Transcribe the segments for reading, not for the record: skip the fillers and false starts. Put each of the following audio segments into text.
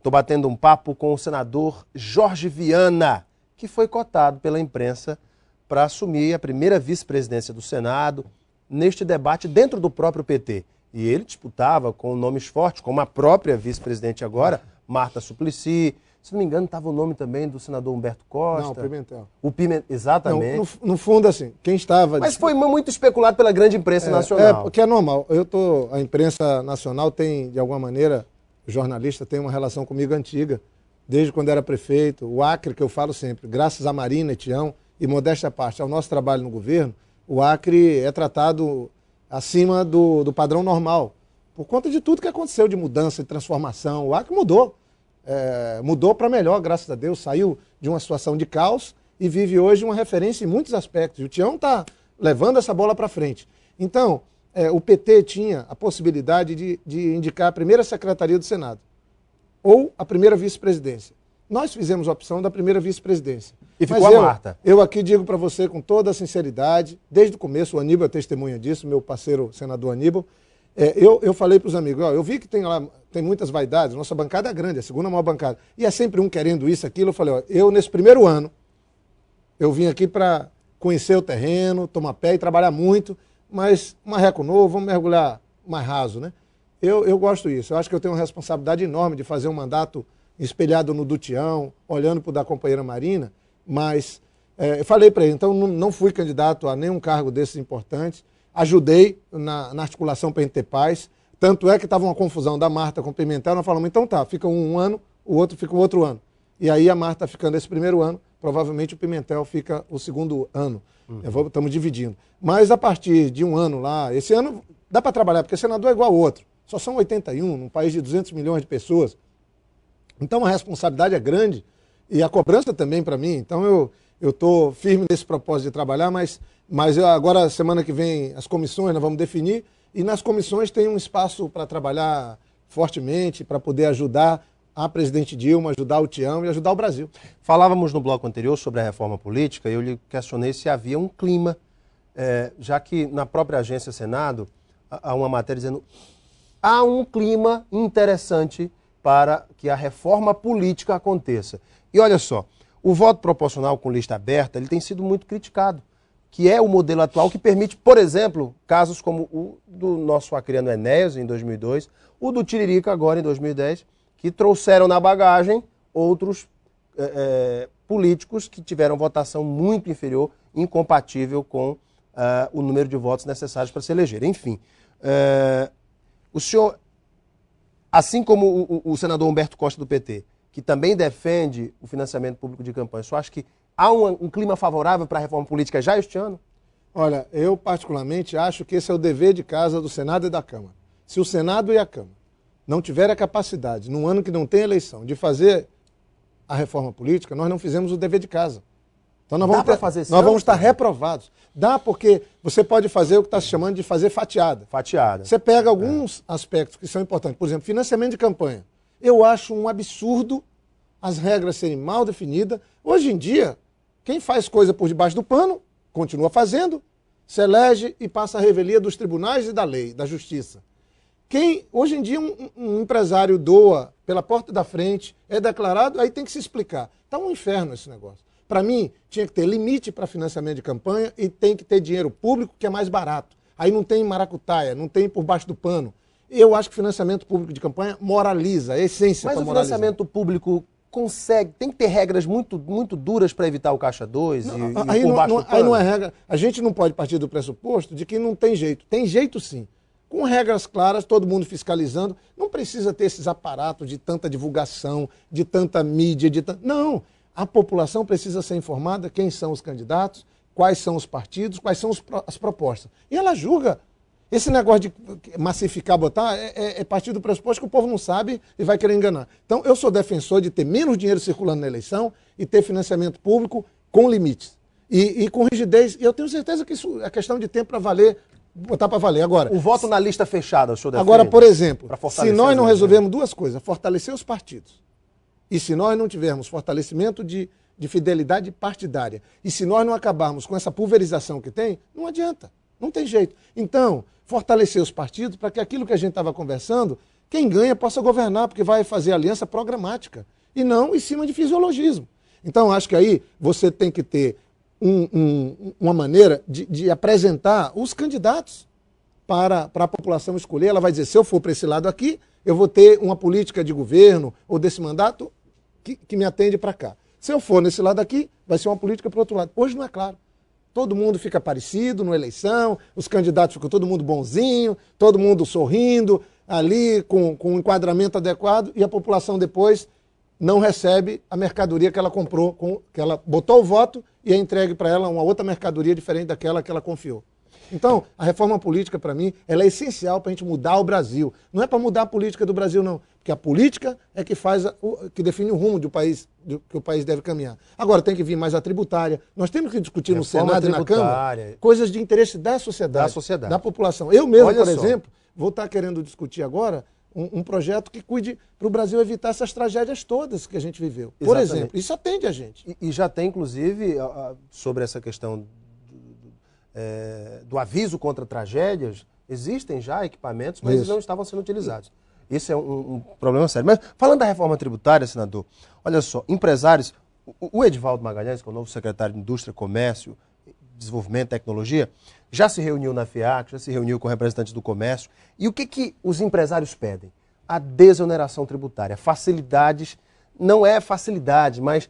Estou batendo um papo com o senador Jorge Viana, que foi cotado pela imprensa para assumir a primeira vice-presidência do Senado neste debate dentro do próprio PT. E ele disputava com nomes fortes, como a própria vice-presidente agora, Marta Suplicy. Se não me engano, estava o nome também do senador Humberto Costa. Não, o Pimentel. O Pimentel, exatamente. Não, no fundo, assim, quem estava... Mas foi muito especulado pela grande imprensa nacional. Porque é normal. A imprensa nacional tem, de alguma maneira, o jornalista tem uma relação comigo antiga, desde quando era prefeito. O Acre, que eu falo sempre, graças a Marina e Tião, e modéstia à parte, ao nosso trabalho no governo, o Acre é tratado acima do padrão normal, por conta de tudo que aconteceu de mudança, de transformação. O Acre mudou. Mudou para melhor, graças a Deus, saiu de uma situação de caos e vive hoje uma referência em muitos aspectos. E o Tião está levando essa bola para frente. Então, o PT tinha a possibilidade de indicar a primeira secretaria do Senado ou a primeira vice-presidência. Nós fizemos a opção da primeira vice-presidência. E ficou a Marta. Eu aqui digo para você com toda a sinceridade, desde o começo, o Aníbal é testemunha disso, meu parceiro senador Aníbal, eu falei para os amigos, eu vi que tem muitas vaidades, nossa bancada é grande, é a segunda maior bancada, e é sempre um querendo isso, aquilo. Eu falei, eu nesse primeiro ano, eu vim aqui para conhecer o terreno, tomar pé e trabalhar muito, mas marreco novo, vamos mergulhar mais raso, né? Eu gosto disso, eu acho que eu tenho uma responsabilidade enorme de fazer um mandato espelhado no do Tião, olhando para o da companheira Marina, mas eu falei para ele, então não fui candidato a nenhum cargo desses importantes, ajudei na articulação para a gente ter paz, tanto é que estava uma confusão da Marta com o Pimentel, nós falamos, então tá, fica um ano, o outro fica o outro ano. E aí a Marta ficando esse primeiro ano, provavelmente o Pimentel fica o segundo ano. Estamos dividindo. Mas a partir de um ano lá, esse ano dá para trabalhar, porque senador é igual ao outro. Só são 81, num país de 200 milhões de pessoas. Então a responsabilidade é grande e a cobrança também para mim. Então eu estou firme nesse propósito de trabalhar, mas agora, semana que vem, as comissões nós vamos definir e nas comissões tem um espaço para trabalhar fortemente, para poder ajudar a presidente Dilma, ajudar o Tião e ajudar o Brasil. Falávamos no bloco anterior sobre a reforma política e eu lhe questionei se havia um clima, já que na própria agência Senado há uma matéria dizendo há um clima interessante para que a reforma política aconteça. E olha só, o voto proporcional com lista aberta ele tem sido muito criticado, que é o modelo atual que permite, por exemplo, casos como o do nosso acreano Enéas, em 2002, o do Tiririca agora, em 2010, que trouxeram na bagagem outros políticos que tiveram votação muito inferior, incompatível com o número de votos necessários para se eleger. Enfim, o senhor, assim como o senador Humberto Costa do PT, que também defende o financiamento público de campanha, o senhor acha que há um clima favorável para a reforma política já este ano? Olha, eu particularmente acho que esse é o dever de casa do Senado e da Câmara. Se o Senado e a Câmara não tiverem a capacidade, num ano que não tem eleição, de fazer a reforma política, nós não fizemos o dever de casa. Então nós vamos estar reprovados. Dá porque você pode fazer o que está se chamando de fazer fatiada. Fatiada. Você pega alguns aspectos que são importantes. Por exemplo, financiamento de campanha. Eu acho um absurdo as regras serem mal definidas. Hoje em dia, quem faz coisa por debaixo do pano, continua fazendo, se elege e passa a revelia dos tribunais e da lei, da justiça. Hoje em dia, um empresário doa pela porta da frente, é declarado, aí tem que se explicar. Está um inferno esse negócio. Para mim, tinha que ter limite para financiamento de campanha e tem que ter dinheiro público, que é mais barato. Aí não tem maracutaia, não tem por baixo do pano. Eu acho que financiamento público de campanha moraliza, é a essência para moralizar. Mas o financiamento público tem que ter regras muito, muito duras para evitar o Caixa 2 aí não é regra. A gente não pode partir do pressuposto de que não tem jeito. Tem jeito sim. Com regras claras, todo mundo fiscalizando. Não precisa ter esses aparatos de tanta divulgação, de tanta mídia, Não. A população precisa ser informada quem são os candidatos, quais são os partidos, quais são as propostas. E ela julga. Esse negócio de massificar, botar, é partir do pressuposto que o povo não sabe e vai querer enganar. Então, eu sou defensor de ter menos dinheiro circulando na eleição e ter financiamento público com limites. E com rigidez. E eu tenho certeza que isso é questão de tempo para valer, botar para valer. Agora, o voto na lista fechada, o senhor defende? Agora, por exemplo, se nós não resolvermos duas coisas, fortalecer os partidos, e se nós não tivermos fortalecimento de fidelidade partidária, e se nós não acabarmos com essa pulverização que tem, não adianta, não tem jeito. Então, fortalecer os partidos para que aquilo que a gente estava conversando quem ganha possa governar, porque vai fazer aliança programática e não em cima de fisiologismo. Então, acho que aí você tem que ter uma maneira de apresentar os candidatos para a população escolher. Ela vai dizer, se eu for para esse lado aqui, eu vou ter uma política de governo ou desse mandato que me atende para cá. Se eu for nesse lado aqui, vai ser uma política para o outro lado. Hoje não é claro. Todo mundo fica parecido na eleição, os candidatos ficam todo mundo bonzinho, todo mundo sorrindo, ali com um enquadramento adequado, e a população depois não recebe a mercadoria que ela comprou, que ela botou o voto e é entregue para ela uma outra mercadoria diferente daquela que ela confiou. Então, a reforma política, para mim, ela é essencial para a gente mudar o Brasil. Não é para mudar a política do Brasil, não. Porque a política é que define o rumo do país, que o país deve caminhar. Agora, tem que vir mais a tributária. Nós temos que discutir no Senado e na Câmara coisas de interesse da sociedade, da população. Eu mesmo, por exemplo, vou estar querendo discutir agora um projeto que cuide para o Brasil evitar essas tragédias todas que a gente viveu. Por exemplo, isso atende a gente. E já tem, inclusive, sobre essa questão do aviso contra tragédias, existem já equipamentos, mas eles não estavam sendo utilizados. Isso é um problema sério. Mas falando da reforma tributária, senador, olha só, empresários, o Edivaldo Magalhães, que é o novo secretário de Indústria, Comércio, Desenvolvimento e Tecnologia, já se reuniu na FIAC, já se reuniu com representantes do comércio. E o que os empresários pedem? A desoneração tributária. Facilidades, não é facilidade, mas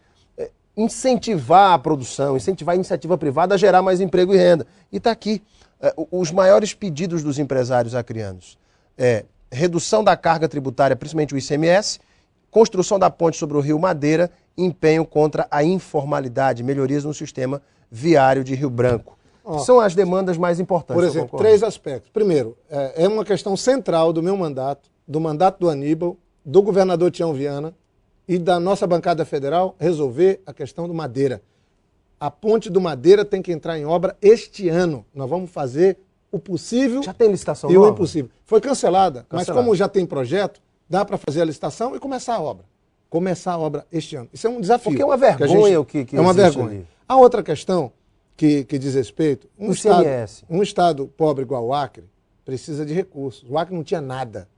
incentivar a produção, incentivar a iniciativa privada a gerar mais emprego e renda. E está aqui. Os maiores pedidos dos empresários acrianos redução da carga tributária, principalmente o ICMS, construção da ponte sobre o Rio Madeira, empenho contra a informalidade, melhorias no sistema viário de Rio Branco. São as demandas mais importantes. Por exemplo, 3 aspectos. Primeiro, é uma questão central do meu mandato, do mandato do Aníbal, do governador Tião Viana e da nossa bancada federal, resolver a questão do Madeira. A ponte do Madeira tem que entrar em obra este ano. Nós vamos fazer o possível já tem licitação e nova? O impossível. Foi cancelada, mas como já tem projeto, dá para fazer a licitação e começar a obra. Começar a obra este ano. Isso é um desafio. Porque é uma vergonha o que é uma vergonha. Ali. A outra questão que diz respeito, um estado pobre igual o Acre precisa de recursos. O Acre não tinha nada.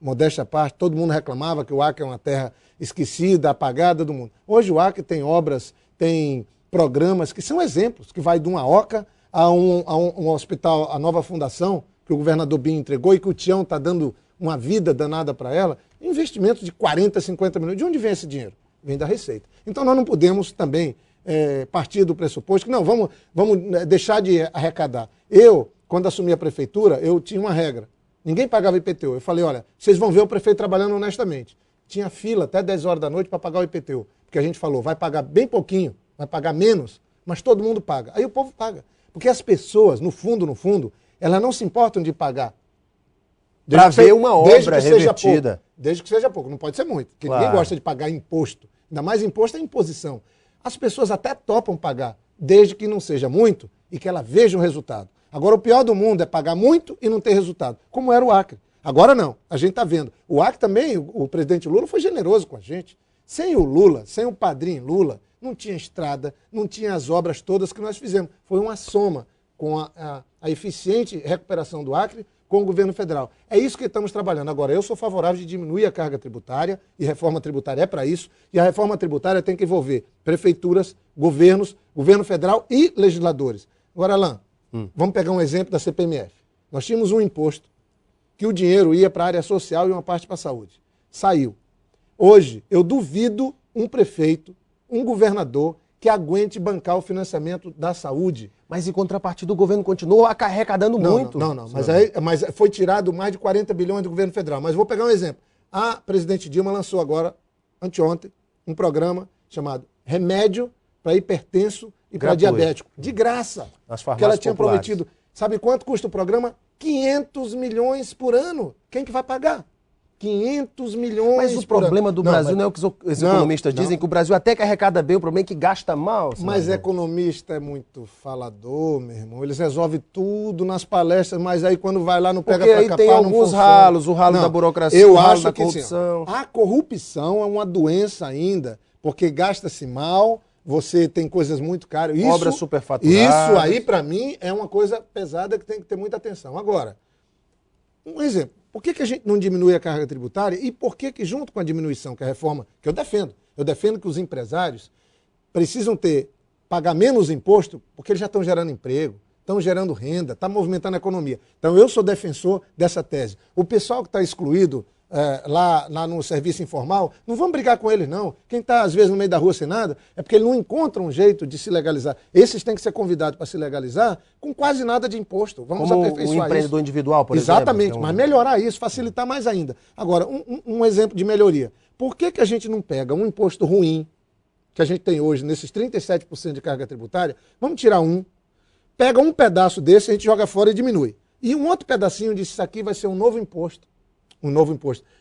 Modéstia à parte, todo mundo reclamava que o Acre é uma terra esquecida, apagada do mundo. Hoje o Acre tem obras, tem programas que são exemplos, que vai de uma OCA a um hospital, a nova fundação, que o governador Binho entregou e que o Tião está dando uma vida danada para ela, investimentos de 40, 50 milhões. De onde vem esse dinheiro? Vem da Receita. Então nós não podemos também partir do pressuposto que não, vamos deixar de arrecadar. Eu, quando assumi a prefeitura, eu tinha uma regra. Ninguém pagava IPTU. Eu falei, olha, vocês vão ver o prefeito trabalhando honestamente. Tinha fila até 10 horas da noite para pagar o IPTU. Porque a gente falou, vai pagar bem pouquinho, vai pagar menos, mas todo mundo paga. Aí o povo paga. Porque as pessoas, no fundo, elas não se importam de pagar. Para ver uma obra revertida. Desde que seja pouco, não pode ser muito. Porque ninguém gosta de pagar imposto. Ainda mais imposto é imposição. As pessoas até topam pagar, desde que não seja muito e que ela veja um resultado. Agora, o pior do mundo é pagar muito e não ter resultado, como era o Acre. Agora não, a gente está vendo. O Acre também, o presidente Lula foi generoso com a gente. Sem o Lula, sem o padrinho Lula, não tinha estrada, não tinha as obras todas que nós fizemos. Foi uma soma com a eficiente recuperação do Acre com o governo federal. É isso que estamos trabalhando. Agora, eu sou favorável de diminuir a carga tributária, e reforma tributária é para isso, e a reforma tributária tem que envolver prefeituras, governos, governo federal e legisladores. Agora, Alain, vamos pegar um exemplo da CPMF. Nós tínhamos um imposto que o dinheiro ia para a área social e uma parte para a saúde. Saiu. Hoje, eu duvido um prefeito, um governador que aguente bancar o financiamento da saúde. Mas em contrapartida o governo continua arrecadando muito. Não. Mas foi tirado mais de 40 bilhões do governo federal. Mas vou pegar um exemplo. A presidente Dilma lançou agora, anteontem, um programa chamado Remédio para Hipertenso e para Diabético. De graça. As farmácias que ela tinha populares. prometido. Sabe quanto custa o programa? 500 milhões por ano. Quem que vai pagar? 500 milhões. Mas o problema do Brasil não é o que os economistas dizem, que o Brasil até que arrecada bem, o problema é que gasta mal. Mas economista é muito falador, meu irmão. Eles resolvem tudo nas palestras, mas aí quando vai lá não pega pra capar, não funciona. Porque aí tem alguns ralos, o ralo da burocracia, eu o ralo acho da que, corrupção. Assim, a corrupção é uma doença ainda, porque gasta-se mal, você tem coisas muito caras. Obras superfaturadas. Isso aí, para mim, é uma coisa pesada que tem que ter muita atenção. Agora, Um exemplo, por que a gente não diminui a carga tributária e por que junto com a diminuição, que é a reforma, que eu defendo que os empresários precisam pagar menos imposto porque eles já estão gerando emprego, estão gerando renda, está movimentando a economia. Então eu sou defensor dessa tese. O pessoal que está excluído lá no serviço informal, não vamos brigar com eles não. Quem está às vezes no meio da rua sem nada, é porque ele não encontra um jeito de se legalizar. Esses têm que ser convidados para se legalizar com quase nada de imposto. Vamos aperfeiçoar isso. Como o empreendedor individual, por exemplo. Exatamente, mas melhorar isso, facilitar mais ainda. Agora, um exemplo de melhoria. Por que a gente não pega um imposto ruim, que a gente tem hoje nesses 37% de carga tributária, vamos tirar pega um pedaço desse, a gente joga fora e diminui. E um outro pedacinho disso aqui vai ser um novo imposto,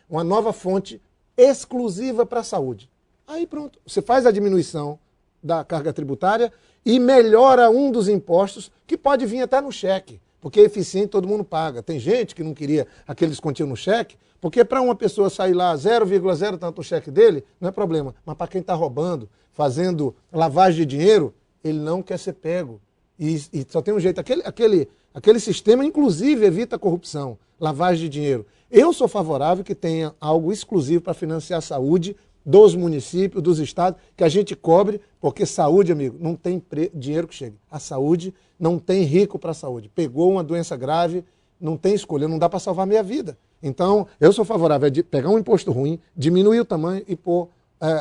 uma nova fonte exclusiva para a saúde. Aí pronto, você faz a diminuição da carga tributária e melhora um dos impostos que pode vir até no cheque, porque é eficiente, todo mundo paga. Tem gente que não queria aquele descontinho no cheque, porque para uma pessoa sair lá 0,0 tanto o cheque dele, não é problema. Mas para quem está roubando, fazendo lavagem de dinheiro, ele não quer ser pego. E só tem um jeito. Aquele sistema, inclusive, evita a corrupção, lavagem de dinheiro. Eu sou favorável que tenha algo exclusivo para financiar a saúde dos municípios, dos estados, que a gente cobre, porque saúde, amigo, não tem dinheiro que chegue. A saúde não tem rico para a saúde. Pegou uma doença grave, não tem escolha, não dá para salvar minha vida. Então, eu sou favorável de pegar um imposto ruim, diminuir o tamanho e pôr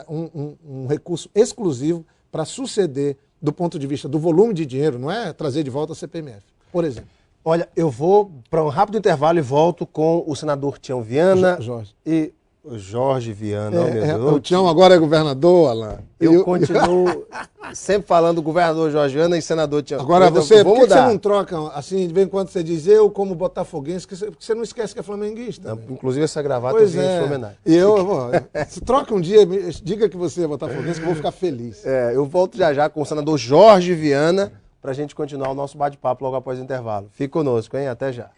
um recurso exclusivo para suceder do ponto de vista do volume de dinheiro, não é trazer de volta a CPMF, por exemplo. Olha, eu vou para um rápido intervalo e volto com o senador Tião Viana. Jorge. E o Jorge Viana, meu Deus. O Tião agora é governador, Alain. Eu continuo sempre falando governador Jorge Viana e senador Tião. Agora por que você não troca, assim, de vez em quando você diz eu como botafoguense, que você não esquece que é flamenguista. Não, inclusive essa gravata eu fiz em sua homenagem. E se troca um dia, diga que você é botafoguense, que eu vou ficar feliz. Eu volto já com o senador Jorge Viana para a gente continuar o nosso bate-papo logo após o intervalo. Fique conosco, hein? Até já.